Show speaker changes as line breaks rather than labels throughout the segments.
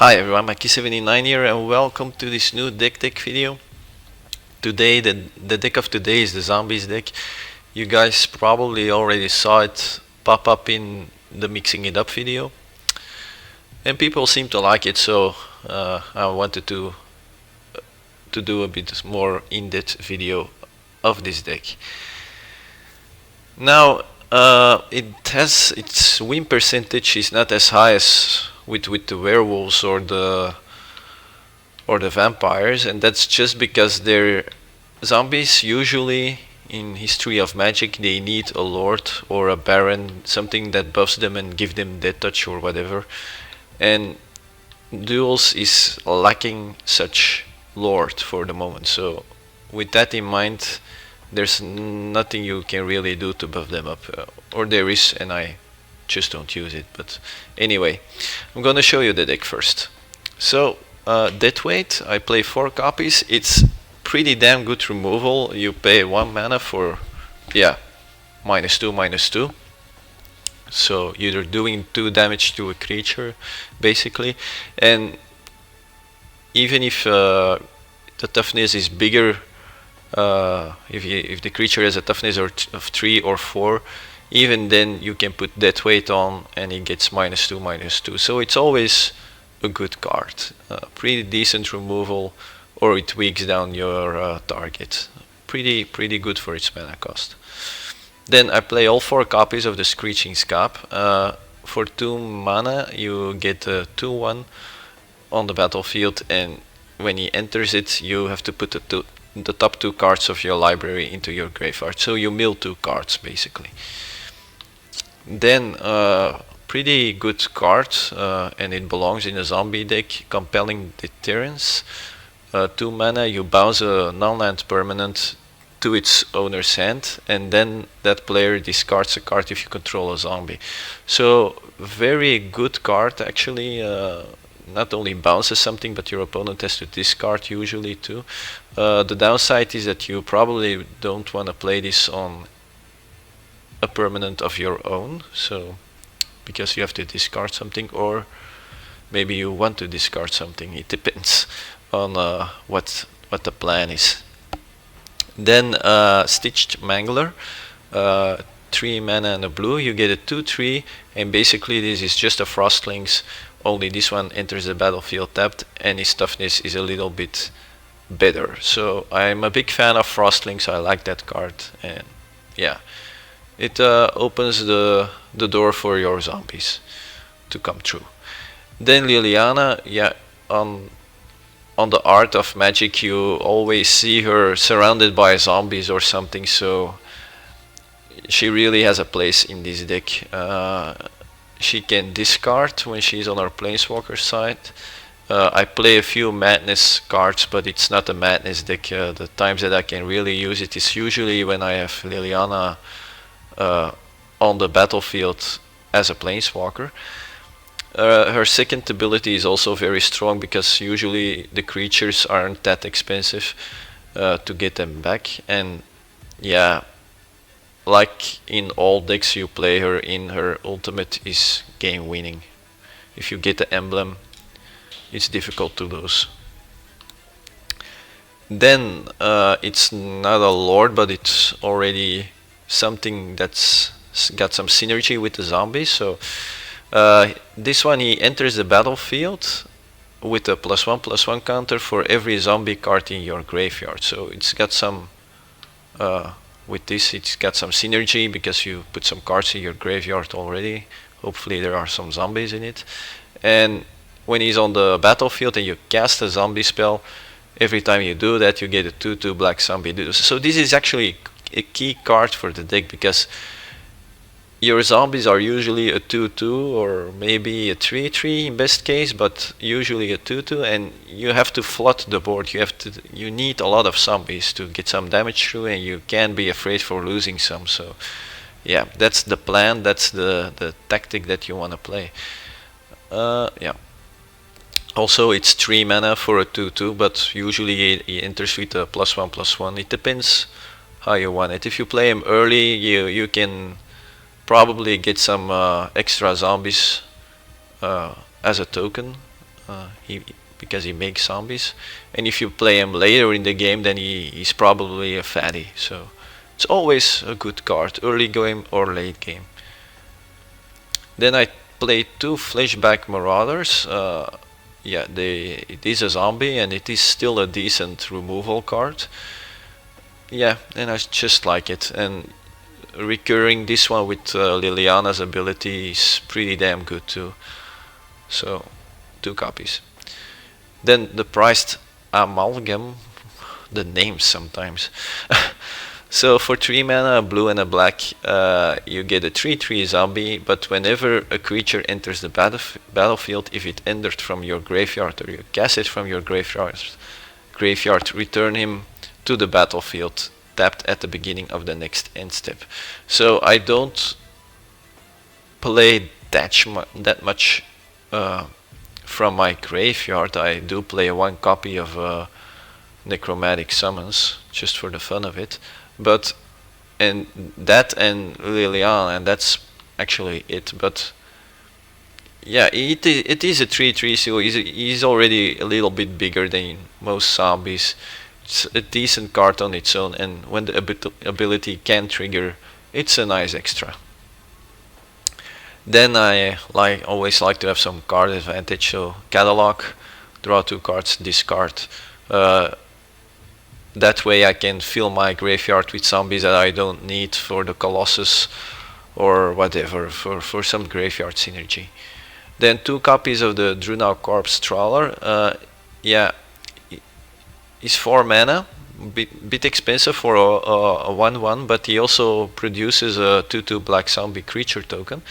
Hi everyone, Maki79 here and welcome to this new deck video. Today, the deck of today is the Zombies deck. You guys probably already saw it pop up in the Mixing It Up video. And people seem to like it, so I wanted to do a bit more in-depth video of this deck. Now, its win percentage is not as high as with the werewolves or the vampires, and that's just because they're zombies. Usually in history of Magic they need a lord or a baron, something that buffs them and give them death touch or whatever, and Duels is lacking such lord for the moment. So with that in mind, there's nothing you can really do to buff them up, or there is, and I just don't use it. But anyway, I'm gonna show you the deck first. So death weight, I play 4 copies. It's pretty damn good removal. You pay 1 mana for -2/-2. So you're doing 2 damage to a creature basically, and even if the toughness is bigger, if the creature has a toughness of 3 or 4, even then you can put death weight on and it gets -2/-2. So it's always a good card. Pretty decent removal, or it weaks down your target. Pretty good for its mana cost. Then I play all 4 copies of the Screeching Skaab. For 2 mana you get a 2/1 on the battlefield, and when he enters it you have to put the top 2 cards of your library into your graveyard. So you mill 2 cards basically. Then pretty good card, and it belongs in a zombie deck, Compelling Deterrence. 2 mana, you bounce a non-land permanent to its owner's hand, and then that player discards a card if you control a zombie. So very good card actually. Not only bounces something, but your opponent has to discard usually too. The downside is that you probably don't want to play this on a permanent of your own, so because you have to discard something, or maybe you want to discard something. It depends on what the plan is. Then Stitched Mangler, 3 mana and a blue. You get a 2/3, and basically this is just a Frostlings, only this one enters the battlefield tapped and its toughness is a little bit better. So I'm a big fan of Frostlings. I like that card, and yeah, it opens the door for your zombies to come true. Then Liliana, yeah, on the art of Magic you always see her surrounded by zombies or something, so she really has a place in this deck. She can discard when she's on her Planeswalker side. I play a few Madness cards, but it's not a Madness deck. The times that I can really use it is usually when I have Liliana on the battlefield as a Planeswalker. Her second ability is also very strong because usually the creatures aren't that expensive to get them back, and yeah, like in all decks you play her in, her ultimate is game winning. If you get the emblem, it's difficult to lose. Then it's not a lord, but it's already something that's got some synergy with the zombies. So this one, he enters the battlefield with a +1/+1 counter for every zombie card in your graveyard. So it's got some with this, it's got some synergy because you put some cards in your graveyard already. Hopefully there are some zombies in it, and when he's on the battlefield and you cast a zombie spell, every time you do that you get a 2/2 black zombie. So this is actually a key card for the deck because your zombies are usually a 2/2 or maybe a 3/3 in best case, but usually a 2/2, and you have to flood the board. You need a lot of zombies to get some damage through, and you can't be afraid for losing some. So yeah, that's the plan, that's the tactic that you want to play. Yeah. Also, it's 3 mana for a 2/2, but usually he enters with a +1/+1. It depends how you want it. If you play him early, you can probably get some extra zombies as a token. because he makes zombies, and if you play him later in the game, then he's probably a fatty. So it's always a good card, early game or late game. Then I played 2 Fleshbag Marauders. Yeah, it is a zombie and it is still a decent removal card. Yeah, and I just like it. And recurring this one with Liliana's ability is pretty damn good too. So 2 copies. Then the Prized Amalgam, the names sometimes. So for 3 mana, a blue and a black, you get a 3/3 zombie, but whenever a creature enters the battlefield, if it entered from your graveyard or you cast it from your graveyard, return him to the battlefield, tapped at the beginning of the next end step. So I don't play that much from my graveyard. I do play 1 copy of Necromantic Summons, just for the fun of it. But and Liliana, and that's actually it. But yeah, it is a 3/3, so he's already a little bit bigger than most zombies. It's a decent card on its own, and when the ability can trigger, it's a nice extra. Then I always like to have some card advantage, so catalog, draw 2 cards, discard. That way I can fill my graveyard with zombies that I don't need for the Colossus or whatever, for some graveyard synergy. Then 2 copies of the Drunau Corpse Trawler. Yeah, it's 4 mana, bit expensive for a 1/1, but he also produces a 2/2 black zombie creature token,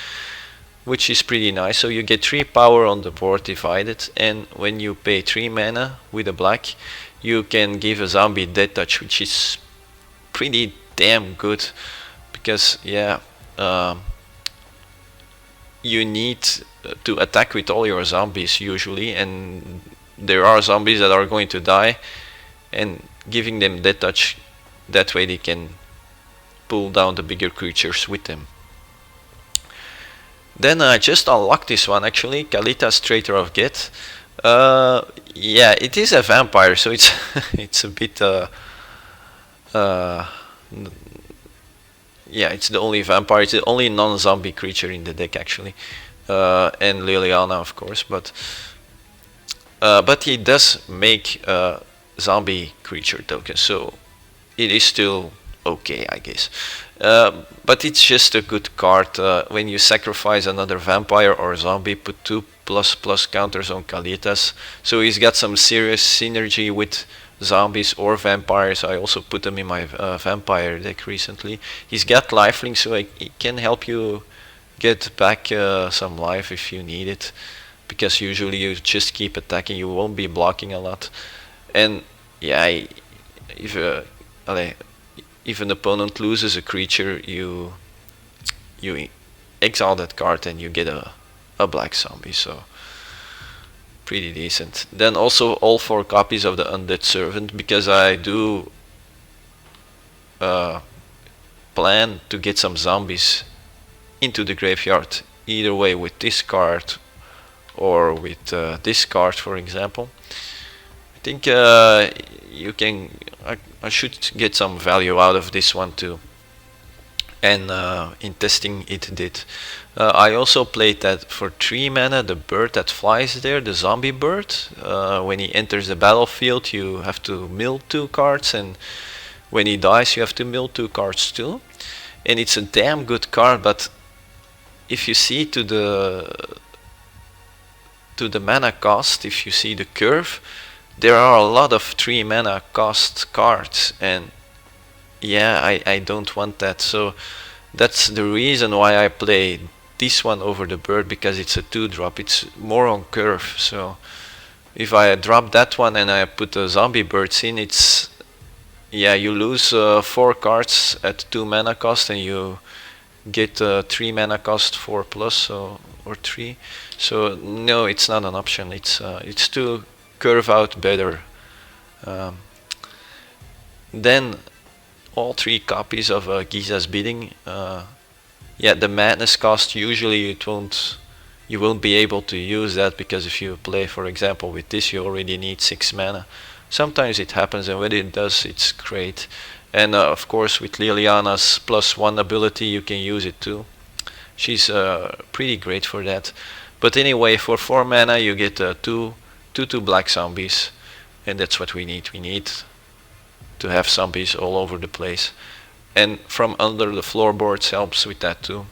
which is pretty nice. So you get 3 power on the board divided, and when you pay 3 mana with a black, you can give a zombie death touch, which is pretty damn good, because yeah, you need to attack with all your zombies usually, and there are zombies that are going to die, and giving them death touch, that way they can pull down the bigger creatures with them. Then I just unlocked this one actually, Kalitas, Traitor of Ghet. Yeah, it is a vampire, so it's it's a bit yeah, it's the only vampire, it's the only non-zombie creature in the deck actually, and Liliana of course, but he does make zombie creature token, so it is still okay, I guess. But it's just a good card. When you sacrifice another vampire or zombie, put 2++ counters on Kalitas. So he's got some serious synergy with zombies or vampires. I also put them in my vampire deck recently. He's got lifelink, so he can help you get back some life if you need it, because usually you just keep attacking, you won't be blocking a lot. And yeah, if an opponent loses a creature, you exile that card and you get a black zombie, so pretty decent. Then also all 4 copies of the Undead Servant, because I do plan to get some zombies into the graveyard, either way with this card or with this card, for example. I think you can. I should get some value out of this one too. And in testing, it did. I also played that for 3 mana, the bird that flies there, the zombie bird. When he enters the battlefield, you have to mill 2 cards, and when he dies, you have to mill 2 cards too. And it's a damn good card, but if you see to the mana cost, if you see the curve, there are a lot of 3 mana cost cards, and yeah, I don't want that. So that's the reason why I play this one over the bird, because it's a 2-drop, it's more on curve. So if I drop that one and I put the zombie birds in, it's, yeah, you lose 4 cards at 2 mana cost, and you get 3 mana cost 4+, so, or 3. So no, it's not an option. It's to curve out better. Then all 3 copies of Gisa's Bidding. Yeah, the madness cost, usually you won't be able to use that, because if you play, for example, with this, you already need 6 mana. Sometimes it happens, and when it does, it's great. And of course, with Liliana's +1 ability, you can use it too. She's pretty great for that. But anyway, for 4 mana, you get 2 black zombies, and that's what we need. We need to have zombies all over the place. And from under the floorboards helps with that too.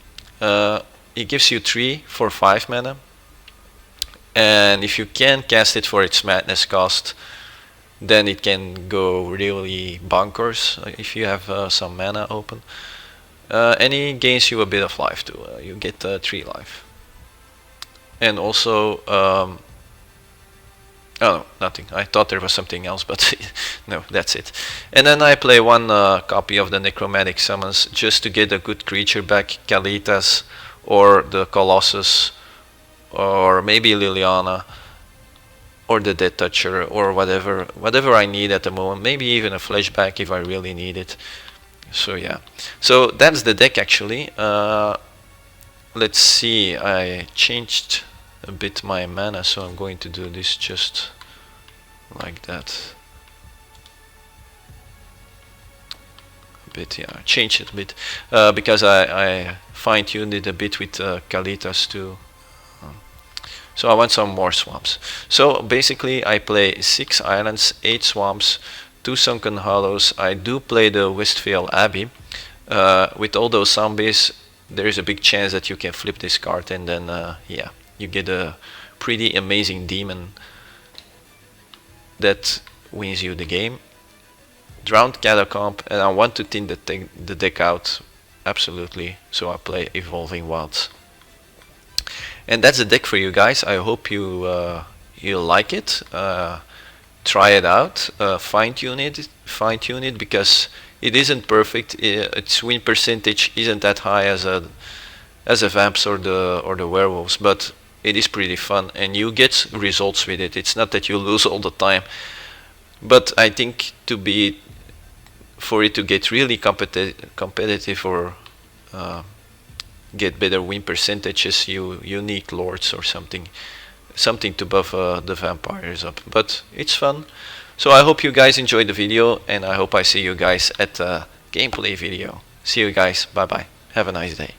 It gives you 3 for 5 mana, and if you can cast it for its madness cost, then it can go really bonkers if you have some mana open. And it gains you a bit of life too. You get 3 life. And also, oh no, nothing. I thought there was something else, but no, that's it. And then I play 1 copy of the Necromantic Summons just to get a good creature back, Kalitas or the Colossus, or maybe Liliana, or the Dead Toucher, or whatever I need at the moment. Maybe even a Fleshbag if I really need it. So yeah, so that's the deck actually. Let's see, I changed a bit my mana, so I'm going to do this just like that. A bit, yeah, change it a bit because I fine-tuned it a bit with Kalitas too. So I want some more swamps. So basically I play 6 islands, 8 swamps, 2 Sunken Hollows. I do play the Westvale Abbey. With all those zombies, there is a big chance that you can flip this card, and then yeah, you get a pretty amazing demon that wins you the game. Drowned Catacomb, and I want to thin the deck out, absolutely, so I play Evolving Wilds. And that's the deck for you guys. I hope you like it. Try it out, fine-tune it, because it isn't perfect. Its win percentage isn't that high as a Vamps or the Werewolves, but it is pretty fun, and you get results with it. It's not that you lose all the time, but I think for it to get really competitive or get better win percentages, you need Lords or something to buff the vampires up. But it's fun. So I hope you guys enjoyed the video, and I hope I see you guys at the gameplay video. See you guys. Bye bye. Have a nice day.